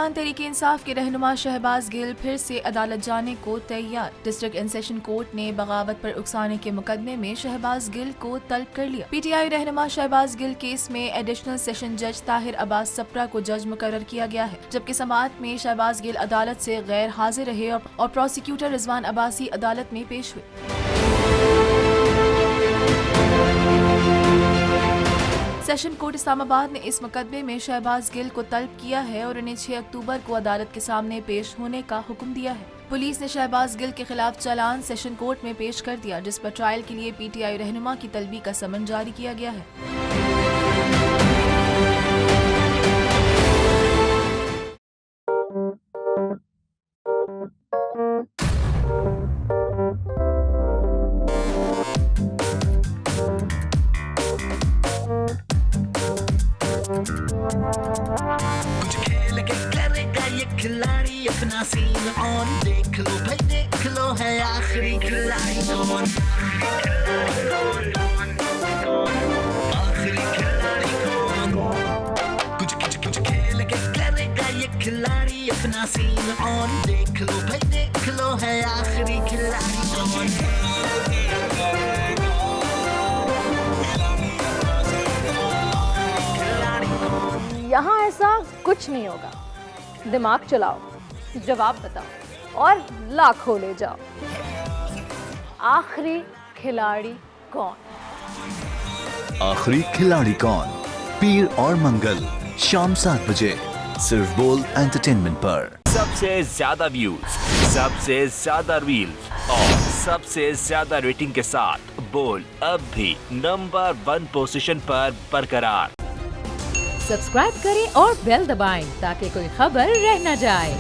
किसान तहरीके इंसाफ के रहनुमा शहबाज गिल फिर से अदालत जाने को तैयार। डिस्ट्रिक्ट एंड सेशन कोर्ट ने बगावत पर उकसाने के मुकदमे में शहबाज गिल को तलब कर लिया। पीटीआई रहनुमा शहबाज गिल केस में एडिशनल सेशन जज ताहिर अब्बास सप्रा को जज मुकर्रर किया गया है, जबकि समाअत में शहबाज गिल अदालत से गैर हाजिर रहे और प्रोसिक्यूटर रिजवान अब्बासी अदालत में पेश हुए। सेशन कोर्ट इस्लामाबाद ने इस मुकदमे में शहबाज गिल को तलब किया है और उन्हें 6 अक्टूबर को अदालत के सामने पेश होने का हुक्म दिया है। पुलिस ने शहबाज गिल के खिलाफ चालान सेशन कोर्ट में पेश कर दिया, जिस पर ट्रायल के लिए पीटीआई रहनुमा की तलबी का समन जारी किया गया है। कुछ खेल के करेगा ये खिलाड़ी अपना सीन ऑन, देख लो भाई देख लो है आखिरी खिलाड़ी कौन, आखिरी खिलाड़ी कौन। कुछ खेल के करेगा ये खिलाड़ी अपना सीन ऑन, देख लो भाई देख लो है आखिरी खिलाड़ी कौन। यहाँ ऐसा कुछ नहीं होगा। दिमाग चलाओ, जवाब बताओ और लाखों ले जाओ। आखिरी खिलाड़ी कौन? आखिरी खिलाड़ी कौन, पीर और मंगल शाम 7 बजे सिर्फ बोल एंटरटेनमेंट पर। सबसे ज्यादा व्यूज, सबसे ज्यादा रील्स और सबसे ज्यादा रेटिंग के साथ बोल अब भी नंबर 1 पोजीशन पर बरकरार। सब्सक्राइब करें और बेल दबाएं ताकि कोई खबर रह न जाए।